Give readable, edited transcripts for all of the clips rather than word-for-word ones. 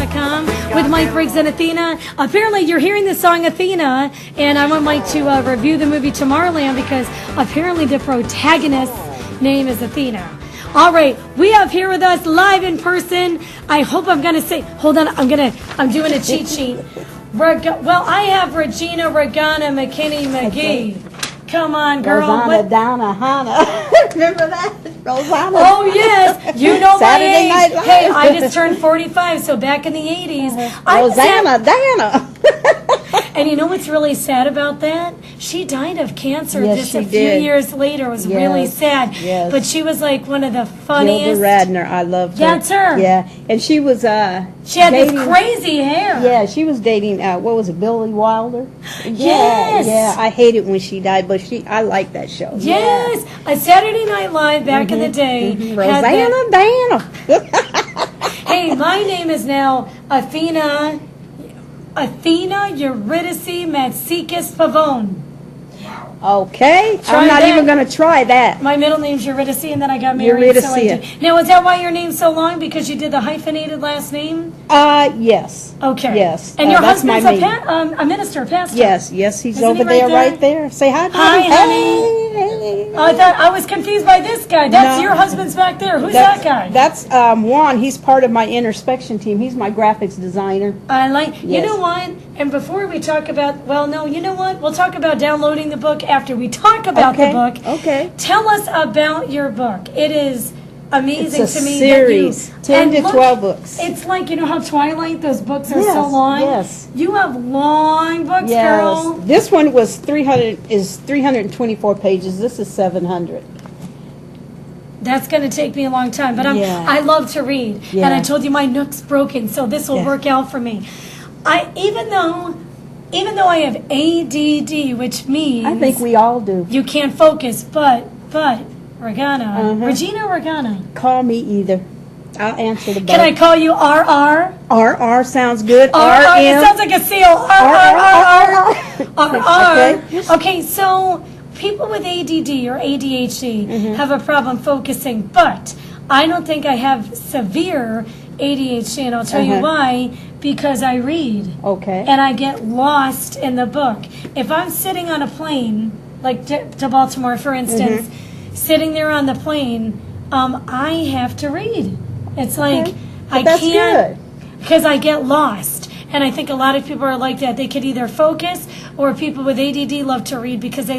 introspection.com with Mike Briggs and Athena. Apparently, you're hearing the song Athena, and I want Mike to review the movie Tomorrowland because apparently the protagonist's name is Athena. All right, we have here with us live in person. I hope I'm going to say, hold on, I'm doing a cheat sheet. I have Regana McKinney-McGee. Come on, girl. Rosanna Donna Hannah. Remember that? Rosanna. Oh, yes. You know Saturday my age. Night Live. Hey, I just turned 45, so back in the 80s. Rosanna Dana. And you know what's really sad about that? She died of cancer Yes, just she a few did. years later. It was Yes, really sad. yes. But she was like one of the funniest. Gilda Radner. I loved her. That's her. Yeah. And she was She had dating, this crazy hair. Yeah, she was dating, what was it, Billy Wilder? Yes. Yeah, I hated when she died, but I liked that show. Yes. A Saturday Night Live back in the day. had Rosanna Dana. Hey, my name is now Athena Eurydice Matsikis Pavone. Okay. Try I'm not that. even going to try that. My middle name's Eurydice, and then I got married. Eurydice. So I did. Now, is that why your name's so long? Because you did the hyphenated last name? Yes. Okay. Yes. And your that's my husband's name. a minister, a pastor? Yes, he's Isn't over he right there, there? right there. Say hi, Hi, honey. honey. Hey. I thought I was confused by this guy. That's No. your husband's back there. Who's that guy? That's Juan. He's part of my Introspection team. He's my graphics designer. I like, you Yes. know what? And before we talk about, well, no, you know what? We'll talk about downloading the book after we talk about the book. Okay. Tell us about your book. It is amazing It's a to me series, that you 10 to and look, 12 books. It's like, you know how Twilight, those books are so Yes, long? yes. You have long books, Yes. girl. This one was 324 pages. This is 700. That's going to take me a long time, but Yeah. I love to read. Yeah. And I told you my Nook's broken, so this will Yeah. work out for me. Even though I have ADD, which means I think we all do. you can't focus, but Regana, Regina Regana. Call me either. I'll answer the Can I both. call you RR? RR sounds good. RR, it sounds like a seal. RR. Okay. Okay, so people with ADD or ADHD have a problem focusing, but I don't think I have severe ADHD, and I'll tell you why, because I read. Okay. And I get lost in the book. If I'm sitting on a plane, like to Baltimore, for instance, sitting there on the plane, I have to read. It's like I That's can't, good. because I get lost. And I think a lot of people are like that. They could either focus, or people with ADD love to read because they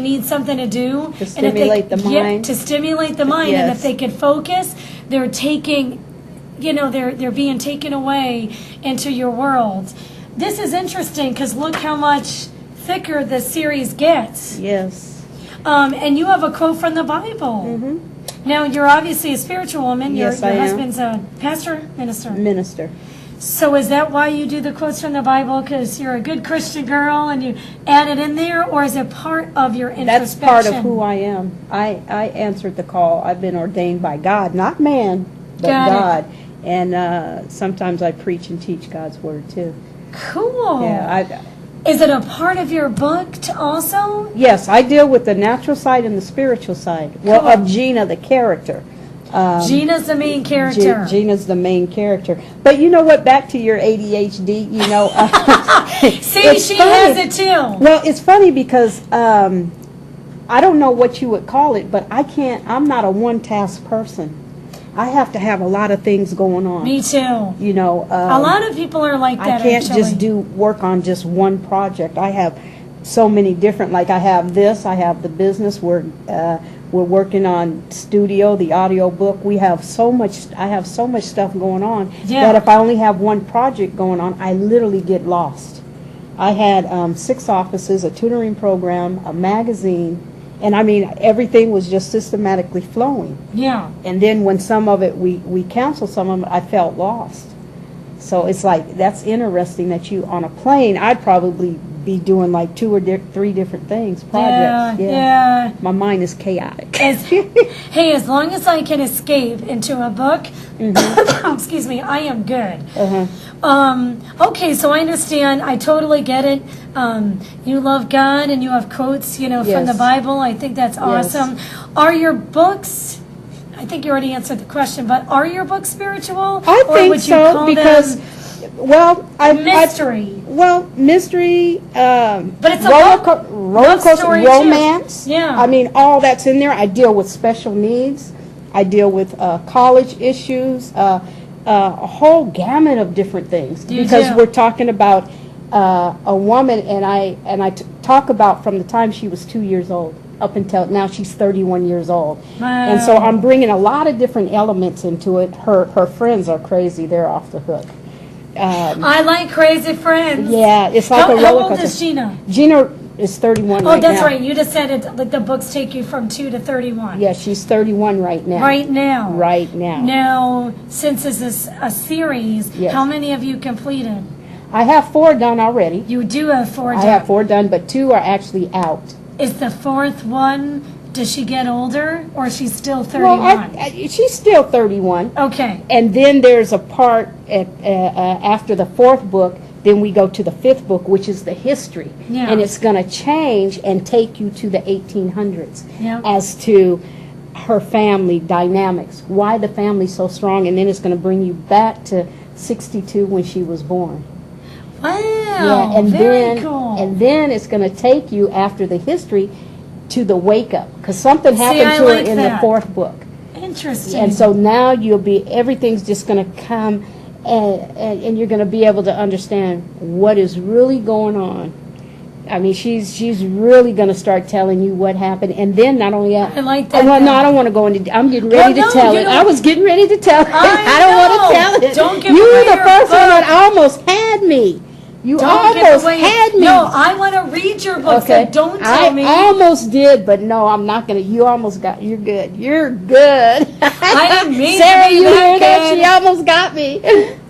need something to do. To stimulate the mind. To stimulate the mind. And if Yes. they could focus, they're taking, they're being taken away into your world. This is interesting because look how much thicker the series gets. Yes. And you have a quote from the Bible. Now, you're obviously a spiritual woman. Yes, your I am. husband's a pastor, minister. Minister. So is that why you do the quotes from the Bible? Because you're a good Christian girl and you add it in there? Or is it part of your introspection? That's part of who I am. I answered the call. I've been ordained by God, not man, but Got it. God. And sometimes I preach and teach God's word too. Cool. Yeah. Is it a part of your book also? Yes, I deal with the natural side and the spiritual side. Well, Cool. of Gina, the character. Gina's the main character. Gina's the main character. But you know what? Back to your ADHD. See, it's she funny. has it too. Well, it's funny because I don't know what you would call it, but I'm not a one-task person. I have to have a lot of things going on. Me too. A A lot of people are like that. I can't actually. just work on just one project. I have so many different, like I have this, I have the business, we're working on studio, the audio book. I have so much stuff going on that if I only have one project going on, I literally get lost. I had 6 offices, a tutoring program, a magazine, and I mean, everything was just systematically flowing. Yeah. And then when some of it, we canceled some of it, I felt lost. So it's like, that's interesting that you, on a plane, I'd probably be doing like 2 or 3 different things, projects. Yeah. My mind is chaotic. Hey, as long as I can escape into a book, excuse me, I am good. Okay, so I understand. I totally get it. You love God and you have quotes, from the Bible. I think that's awesome. Are your books, think you already answered the question, but are your books spiritual? I or think would you so call because, them well, mystery? mystery. But it's a roller coaster story too. romance. Yeah. I mean, all that's in there. I deal with special needs. I deal with college issues. A whole gamut of different things because we're talking about a woman, and I talk about from the time she was 2 years old up until now she's 31 years old. Wow. And so I'm bringing a lot of different elements into it. Her friends are crazy. They're off the hook. I like crazy friends. Yeah, it's like a roller How coaster. old is Gina? Gina is 31 right now. Oh, that's right. You just said it. Like the books take you from 2 to 31. Yeah, she's 31 right now. Right now. Right now. Now, since this is a series, Yes. how many have you completed? I have 4 done already. You do have 4 I done. have 4 done, but 2 are actually out. Is the 4th one, does she get older or is she still Well, 31? she's still 31. Okay. And then there's a part after the 4th book, then we go to the 5th book, which is the history. Yeah. And it's going to change and take you to the 1800s Yeah. as to her family dynamics, why the family's so strong, and then it's going to bring you back to 62 when she was born. Wow. Yeah, and very then cool. and then it's going to take you after the history to the wake up because something happened I to her like in that. the 4th book. Interesting. And so now everything's just going to come and you're going to be able to understand what is really going on. I mean, she's really going to start telling you what happened, and then not only that. I like that. Well, no, I don't want to go into. I'm getting ready Well, to no, tell you it. don't- I was getting ready to tell it. I don't want know. to tell it. Don't give you away were the your first one book. that almost had me. You Don't give almost away. had me. No, I want to read your book, so don't tell me. I almost did, but no, I'm not going to. You almost got. You're good. You're good. I didn't mean Sarah, to be you that hear that? good. She almost got me.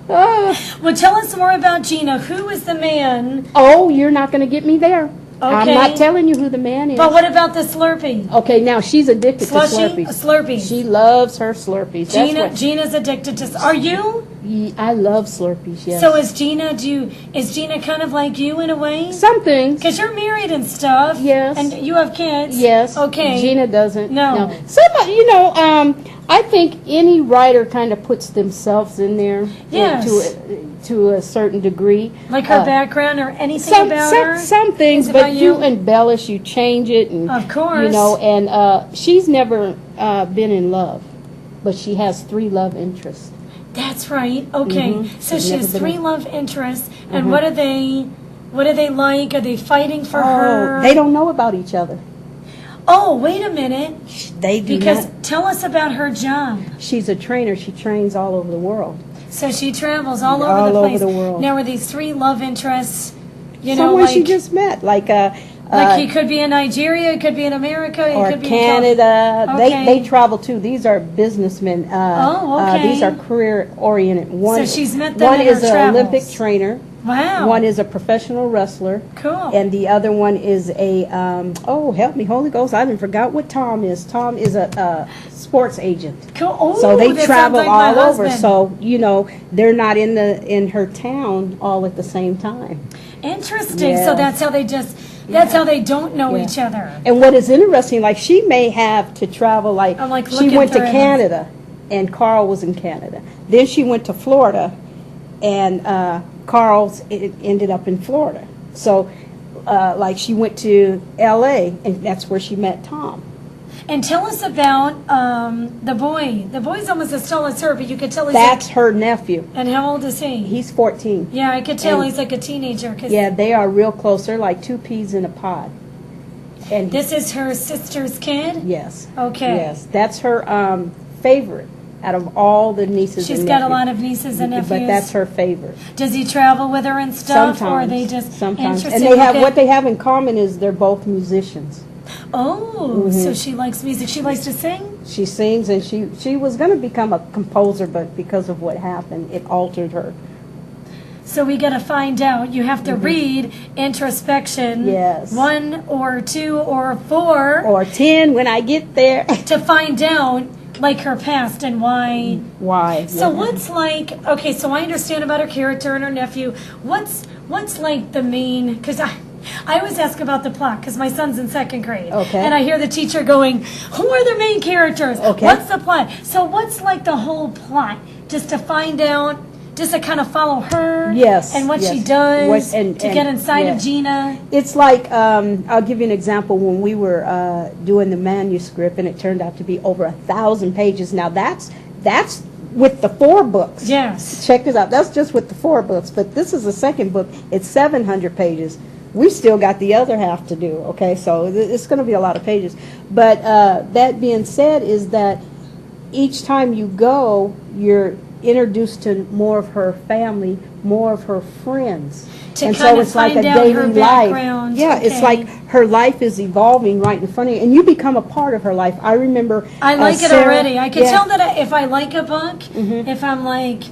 Oh. Well, tell us more about Gina. Who is the man? Oh, you're not going to get me there. I'm Okay. not telling you who the man is. But what about the Slurpee? Okay, now she's addicted Slushy? to Slurpees. Slurpees. She loves her Slurpees. That's Gina's addicted to. Are you? I love Slurpees, yes. So is Gina? Is Gina kind of like you in a way? Some things. Because you're married and stuff. Yes. And you have kids. Yes. Okay. Gina doesn't. No. Some, I think any writer kind of puts themselves in there Yes. to a certain degree. Like her background or anything Some, about some, her? some things, Is it but about you you? embellish, you change it, and Of course. and she's never been in love, but she has 3 love interests. That's right. Okay. Mhm. So She's she never has been 3 in- love interests. And what are they? What are they like? Are they fighting for her? They don't know about each other. Oh, wait a minute. They do Because not. tell us about her job. She's a trainer. She trains all over the world. So she travels all over All the over place. the world. Now, are these 3 love interests? You know, Someone like she just met, like he could be in Nigeria, he could be in America, he or could be Canada. in Okay. They travel too. These are businessmen. Okay. These are career oriented. One, she's met them one in her is an travels. Olympic trainer. Wow. One is a professional wrestler. Cool. And the other one is a help me, Holy Ghost! I didn't forgot what Tom is. Tom is a sports agent. Cool. Oh, So they that travel sounds like my all over. husband. So they're not in her town all at the same time. Interesting. Yeah. So that's how they that's how they don't know Yeah. each other. And what is interesting, like she may have to travel, like I'm, like, she looking went to through it. Canada, and Carl was in Canada. Then she went to Florida, and Carl's ended up in Florida. So, like she went to L.A., and that's where she met Tom. And tell us about the boy. The boy's almost as tall as her, but you could tell he's That's her nephew. and how old is he? He's 14. Yeah, I could tell and- he's like a teenager. Cause Yeah, they are real close. They're like 2 peas in a pod. And This is her sister's kid? yes. Okay. Yes, that's her favorite out of all the nieces She's and got a nephews. lot of nieces and nephews. But that's her favorite. Does he travel with her and stuff? Sometimes. Or are they just sometimes. And interesting? they have Okay. what they have in common is they're both musicians. Oh, so she likes music. She likes to sing? She sings, and she was going to become a composer, but because of what happened, it altered her. So we got to find out. You have to read Introspection. Yes. 1 or 2 or 4 Or 10 when I get there. to find out like her past and why. Why? So Yeah. what's like? Okay, so I understand about her character and her nephew. What's like the main? Because I always ask about the plot because my son's in 2nd grade. Okay. And I hear the teacher going, who are the main characters? Okay. What's the plot? So what's like the whole plot? Just to find out, just to kind of follow her? Yes. And what she yes. does And to get inside yeah. of Gina? It's like, I'll give you an example. When we were doing the manuscript, and it turned out to be over 1,000 pages. Now that's with the 4 books. Yes. Check this out. That's just with the 4 books. But this is the 2nd book. It's 700 pages. We still got the other half to do. Okay, so it's going to be a lot of pages. But that being said, is that each time you go, you're introduced to more of her family, more of her friends. To and kind so of it's like find a out daily her life. background. Yeah, Okay. it's like her life is evolving right in front of you, and you become a part of her life. I remember. I like it Sarah- already. I can yeah. tell that if I like a book, if I'm like,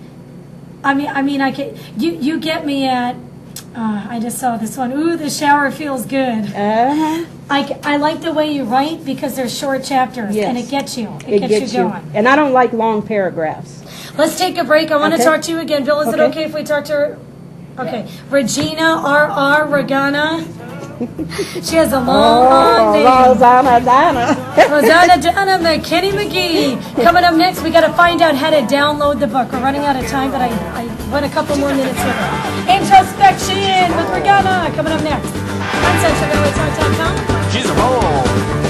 I mean, I can. You get me at. I just saw this one. Ooh, the shower feels good. Uh-huh. I like the way you write because they're short chapters Yes. and it gets you. It gets you going. And I don't like long paragraphs. Let's take a break. I want to Okay. talk to you again, Bill. Is it Okay. okay if we talk to her? Okay, Regina R.R. Regana. She has a long name. Rosanna Donna. Regana McKinney-McGee. Coming up next, we got to find out how to download the book. We're running out of time, but I went a couple more minutes with her. Introspection with Regana. Coming up next. On SensualReallyTalk.com. She's a roll.